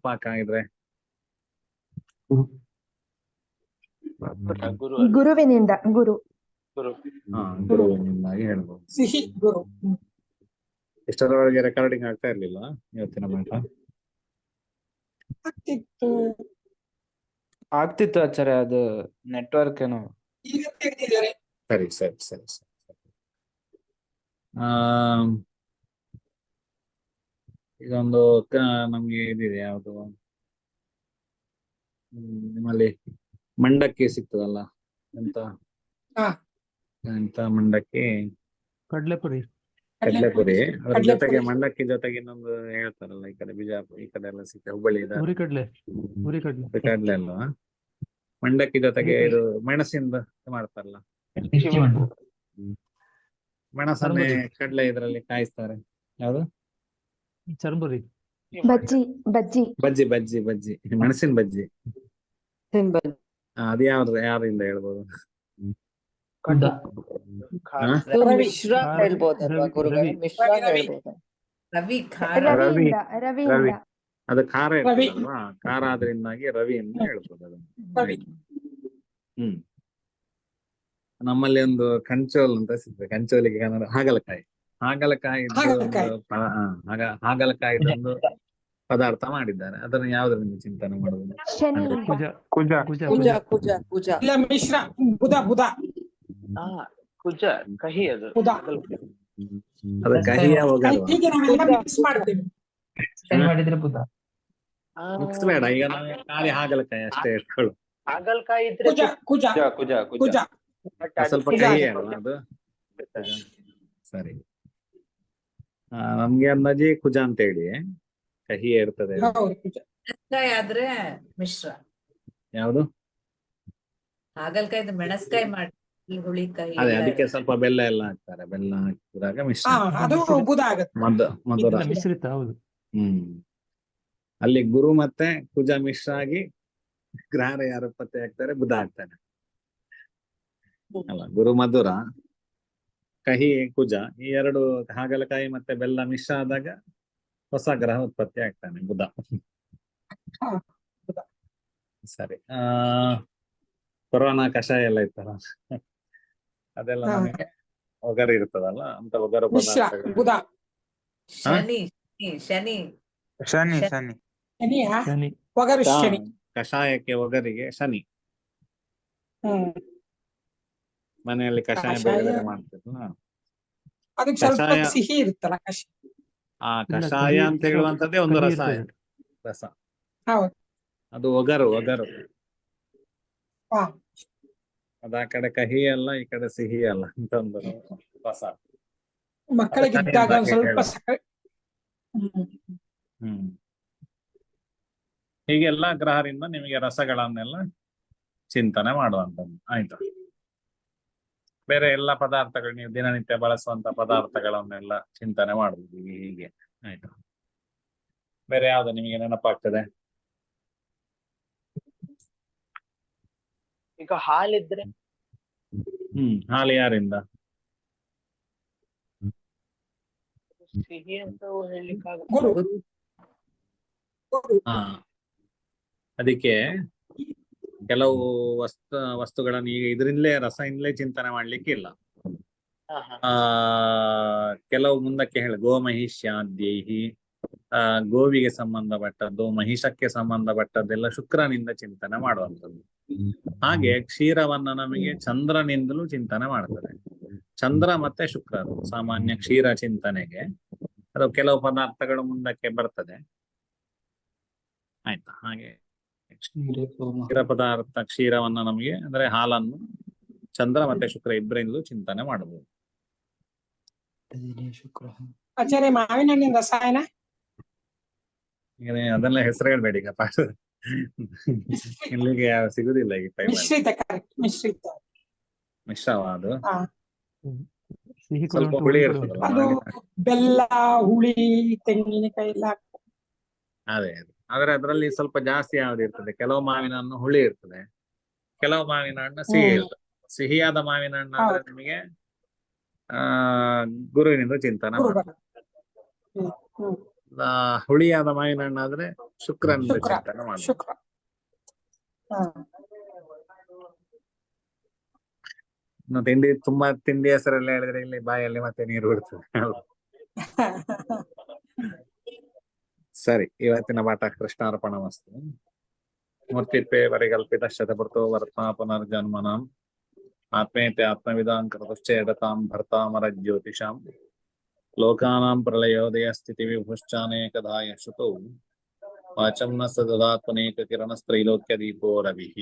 ಪಾಕ ಇದ್ರೆ ಗುರು ಗುರುವಿನಿಂದ ಗುರು ಗುರು ಗುರುವಿನಿಂದಾಗಿ ಹೇಳ್ಬೋದು. ಸಿಹಿ ಗುರು. ಇಷ್ಟರೊಳಗೆ ರೆಕಾರ್ಡಿಂಗ್ ಆಗ್ತಾ ಇರ್ಲಿಲ್ಲ ಇವತ್ತಿನ ಮಟ್ಟ. ಆಗ್ತಿತ್ತು. ಆಗ್ತಿತ್ತು ಆಚಾರ್ಯ, ಅದು ನೆಟ್ವರ್ಕ್ ಏನೋ. ಈಗ ತೆಗ್ದಿದ್ದಾರೆ. ಸರಿ ಸರಿ ಸರಿ ಸರಿ. ಇದೊಂದು ನಮ್ಗೆ ಇದಿದೆ ಯಾವುದು, ನಿಮ್ಮಲ್ಲಿ ಮಂಡಕ್ಕಿ ಸಿಗ್ತದಲ್ಲ, ಎಂತ ಹಾ. ಎಂತ ಮಂಡಕ್ಕಿ, ಕಡ್ಲೆಪುರಿ. ಕಡ್ಲೆಪುರಿ. ಅದ್ರ ಕಡ್ಲೆಪುರಿ. ಜೊತೆಗೆ ಮಂಡಕ್ಕಿ ಜೊತೆಗೆ ಇನ್ನೊಂದು ಹೇಳ್ತಾರಲ್ಲ, ಈ ಕಡೆ ಬಿಜಾಪುರ ಈ ಕಡೆ ಎಲ್ಲ ಸಿಗ್ತದೆ, ಹುಬ್ಬಳ್ಳಿ ಹುರಿ ಕಡ್ಲೆ. ಕಡ್ಲೆ ಅಲ್ವಾ. ಮಂಡಕ್ಕಿ ಜೊತೆಗೆ ಇದು ಮೆಣಸಿಂದ ಮಾಡ್ತಾರಲ್ಲ, ಮೆಣಸನ್ನೇ ಕಡ್ಲೆ ಇದ್ರಲ್ಲಿ ಕಾಯಿಸ್ತಾರೆ. ಯಾವುದು? ಚರ್ಮುರಿ. ಬಜ್ಜಿ ಬಜ್ಜಿ ಬಜ್ಜಿ ಬಜ್ಜಿ ಬಜ್ಜಿ, ಮೆಣಸಿನ ಬಜ್ಜಿ. ಅದು ಯಾರಿಂದ ಹೇಳ್ಬೋದು? ಮಿಶ್ರ ಹೇಳ್ಬೋದಲ್ವಾ ಗುರುಗಳೇ? ಮಿಶ್ರ ಹೇಳ್ಬೋದ? ರವಿಯಿಂದ ರವಿಯಿಂದ ಅದು ಖಾರ ರವಿ. ಇರ್ತದಲ್ವಾ, ಖಾರ ಆದ್ರಿಂದಾಗಿ ರವಿ ಅಂತ ಹೇಳ್ಬೋದು ಅದನ್ನು. ರವಿ. ನಮ್ಮಲ್ಲಿ ಒಂದು ಕಂಚೋಲ್ ಅಂತ ಸಿಗ್ತದೆ, ಕಂಚೋಲಿಗೆ ಕನ್ನಡ ಹಾಗಲಕಾಯಿ. ಹಾಗಲಕಾಯಿದೊಂದು ಪದಾರ್ಥ ಮಾಡಿದ್ದಾರೆ. ಅದನ್ನು ಯಾವ್ದ್ರಿಂದ ಚಿಂತನೆ ಮಾಡುವುದು? ಶನಿ ಇಲ್ಲ ಮಿಶ್ರ. ಬುಧ ಬುಧ ಕುಜ ಕಹಿ, ಅದು ಬುಧ. ಅದು ಕಹಿಯ ಒಗರು. ಹೀಗೆ ನಾವೆಲ್ಲ ಮಿಕ್ಸ್ ಮಾಡ್ತೀವಿ. ಮಿಕ್ಸ್ ಬೇಡ, ಈಗ ನಾವು ಖಾಲಿ ಹಾಗಲಕಾಯಿ ಅಷ್ಟೇ ಇಟ್ಕೊಳ್ಳು. ಹಾಗಲಕಾಯಿ ಇದ್ರೆ ಕುಜ ಕುಜ ಕುಜ ಕುಜ ಕುಜ. ಸ್ವಲ್ಪ ಕಹಿ ಅಲ್ವಾ ಅದು? ಸರಿ. ನಮ್ಗೆ ಅಂದಾಜಿ ಕುಜ ಅಂತ ಹೇಳಿ, ಕಹಿ ಇರ್ತದೆ. ಹೌದು ಕುಜ. ಆದ್ರೆ ಮಿಶ್ರ. ಯಾವುದು? ಹಾಗಲಕಾಯಿ ಮೆಣಸ್ಕಾಯಿ ಮಾಡಿ ಹುಳಿಕಾಯಿ. ಅದೇ, ಅದಕ್ಕೆ ಸ್ವಲ್ಪ ಬೆಲ್ಲ ಎಲ್ಲ ಹಾಕ್ತಾರೆ. ಬೆಲ್ಲ ಹಾಕಿದಾಗ ಮಿಶ್ರ, ಅದು ಬುಧ ಆಗತ್ತೆ. ಮಧುರ. ಮಿಶ್ರಿತ, ಹೌದು. ಅಲ್ಲಿ ಗುರು ಮತ್ತೆ ಕುಜ ಮಿಶ್ರ ಆಗಿ ಗ್ರಹಣ ಯಾರು ಪತ್ತೆ ಹಾಕ್ತಾರೆ, ಬುಧ ಆಗ್ತಾನೆ ಅಲ್ಲ. ಗುರು ಮಧುರ, ಕಹಿ ಕುಜ, ಈ ಎರಡು ಹಾಗಲಕಾಯಿ ಮತ್ತೆ ಬೆಲ್ಲ ಮಿಶ್ರ ಆದಾಗ ಹೊಸ ಗ್ರಹ ಉತ್ಪತ್ತಿ ಆಗ್ತಾನೆ, ಬುಧ. ಸರಿ. ಕೊರೋನಾ ಕಷಾಯ ಎಲ್ಲ ಇತ್ತಲ್ಲ, ಅದೆಲ್ಲ ನಮಗೆ ಒಗರು ಇರ್ತದಲ್ಲ, ಅಂತ ಒಗರು ಮಿಶ್ರ ಪದಾರ್ಥಗಳು. ಬುಧ. ಶನಿ ಶನಿ ಶನಿ ಶನಿಯ ಒಗರು ಶನಿ. ಕಷಾಯಕ್ಕೆ ಒಗರಿಗೆ ಶನಿ. ಮನೆಯಲ್ಲಿ ಕಷಾಯ ಕಷಾಯ. ಬೇರೆ ಬೇರೆ ಮಾಡ್ತಿದ್ರು. ಅದಕ್ಕೆ ಸ್ವಲ್ಪ ಕಷಾಯ. ಸಿಹಿ ಇರುತ್ತಲ್ಲ ಕಷಾಯ. ಆ ಕಷಾಯ ಅಂತ ಹೇಳುವಂತದ್ದೇ ಒಂದು ರಸಾಯ, ರಸ. ಹೌದು. ಅದು ಒಗರು. ಹಾ. ಅದ ಆ ಕಡೆ ಕಹಿ ಅಲ್ಲ, ಈ ಕಡೆ ಸಿಹಿ ಅಲ್ಲ ಅಂತ ಒಂದು ರಸ. ಮಕ್ಕಳಿಗೆ ಇದ್ದಾಗ ಒಂದ್ ಸ್ವಲ್ಪ ಸಕ್ಕರೆ. ಹೀಗೆಲ್ಲ ಗ್ರಹರಿಂದ ನಿಮಗೆ ರಸಗಳನ್ನೆಲ್ಲ ಚಿಂತನೆ ಮಾಡುವಂತದ್ದು ಆಯ್ತು. ಬೇರೆ ಎಲ್ಲ ಪದಾರ್ಥಗಳು, ನೀವು ದಿನನಿತ್ಯ ಬಳಸುವಂತ ಪದಾರ್ಥಗಳನ್ನೆಲ್ಲ ಚಿಂತನೆ ಮಾಡುದು ಹೀಗೆ ಆಯ್ತು. ಬೇರೆ ಯಾವ್ದು ನಿಮಗೆ ನೆನಪಾಗ್ತದೆ? ಈಗ ಹಾಲಿದ್ರೆ ಹಾಲು ಯಾರಿಂದ? ಸಿಹಿ ಅಂತ ಹೇಳಿಕ್ಕಾಗ. ಗುರು. ಹಾ, ಅದಕ್ಕೆ ಕೆಲವು ವಸ್ತುಗಳನ್ನು ಈಗ ಇದರಿಂದಲೇ ರಸದಿಂದಲೇ ಚಿಂತನೆ ಮಾಡ್ಲಿಕ್ಕೆ ಇಲ್ಲ. ಕೆಲವು ಮುಂದಕ್ಕೆ ಹೇಳಿ, ಗೋಮಹಿಷ್ಯಾದ್ಯೈಹಿ, ಗೋವಿಗೆ ಸಂಬಂಧಪಟ್ಟದ್ದು, ಮಹಿಷಕ್ಕೆ ಸಂಬಂಧಪಟ್ಟದ್ದೆಲ್ಲ ಶುಕ್ರನಿಂದ ಚಿಂತನೆ ಮಾಡುವಂಥದ್ದು. ಹಾಗೆ ಕ್ಷೀರವನ್ನ ನಮಗೆ ಚಂದ್ರನಿಂದಲೂ ಚಿಂತನೆ ಮಾಡ್ತದೆ. ಚಂದ್ರ ಮತ್ತೆ ಶುಕ್ರರು ಸಾಮಾನ್ಯ ಕ್ಷೀರ ಚಿಂತನೆಗೆ ಅದು ಕೆಲವು ಪದಾರ್ಥಗಳು ಮುಂದಕ್ಕೆ ಬರ್ತದೆ ಆಯ್ತಾ. ಹಾಗೆ ಕ್ಷೀರ ಪದಾರ್ಥ, ಕ್ಷೀರವನ್ನ ನಮಗೆ ಅಂದ್ರೆ ಹಾಲನ್ನು ಚಂದ್ರ ಮತ್ತೆ ಶುಕ್ರ ಇಬ್ಬರಿಂದಲೂ ಚಿಂತನೆ ಮಾಡಬಹುದು. ಆಚಾರ್ಯ ಮಾವಿನ ಹಣ್ಣಿನ ರಸಾಯನ. ಈಗ ಅದೆಲ್ಲ ಹೆಸರು ಹೇಳ್ಬೇಡಿ ಈಗ, ಇಲ್ಲಿಗೆ ಸಿಗುದಿಲ್ಲ ಈಗ ಟೈಮ್. ಮಿಶ್ರಿತ ಕರೆಕ್ಟ್, ಮಿಶ್ರಿತ. ಮಿಶ್ರವ ಅದು ಹಾ. ಸ್ವಲ್ಪ ಹುಳಿ ಇರ್ತದಲ್ಲ ಅದು ಮಾವಿನ. ಬೆಲ್ಲ, ಹುಳಿ, ತೆಂಗಿನಕಾಯಿ ಎಲ್ಲ ಹಾಕ್ತಾರೆ. ಅದೇ ಆದ್ರೆ ಅದರಲ್ಲಿ ಸ್ವಲ್ಪ ಜಾಸ್ತಿ ಯಾವ್ದು ಇರ್ತದೆ, ಕೆಲವು ಮಾವಿನ ಹಣ್ಣು ಹುಳಿ ಇರ್ತದೆ, ಕೆಲವು ಮಾವಿನ ಹಣ್ಣು ಸಿಹಿ ಇರ್ತದೆ. ಸಿಹಿಯಾದ ಮಾವಿನ ಹಣ್ಣು ಆದ್ರೆ ನಿಮಗೆ ಗುರುವಿನಿಂದ ಚಿಂತನೆ ಗುರು ಮಾಡಿ. ಬರ. ಹುಳಿಯಾದ ಮಾವಿನ ಹಣ್ಣಾದ್ರೆ ಶುಕ್ರನ ಶುಕ್ರ ಚಿಂತನೆ ಮಾಡ್ಬೇಕು. ಶುಕ್ರ ಇನ್ನು ತಿಂಡಿ ತುಂಬಾ ತಿಂಡಿ ಹೆಸರೆಲ್ಲ ಹೇಳಿದ್ರೆ ಇಲ್ಲಿ ಬಾಯಲ್ಲಿ ಮತ್ತೆ ನೀರು ಬಿಡ್ತದೆ. ಸರಿ, ಇವತ್ತಿನ ಪಾಠ ಕೃಷ್ಣಾರ್ಪಣಮಸ್ತು. ಮೂರ್ತಿಪೇ ಪರಿಕಲ್ಪಿತ ಶತಪೃತೋ ವರ್ತಾ ಪುನರ್ಜನ್ಮನಾಂ ಆತ್ಮೇತೆ ಆತ್ಮವಿದಾಂ ಕೃತಶ್ಚೇಡತಾಂ ಭರ್ತಾಮರ ಜ್ಯೋತಿಷಾಂ ಲೋಕಾನಾಂ ಪ್ರಳಯೋದಯ ಸ್ಥಿತಿ ವಿಭುಶ್ಚಾನೇಕದಾ ಯಶ್ರುತೌ ವಾಚಂ ನ ಸದದಾತ್ಮನೇಕ ಕಿರಣಸ್ತ್ರೈಲೋಕ್ಯ ದೀಪೋ ರವಿಃ.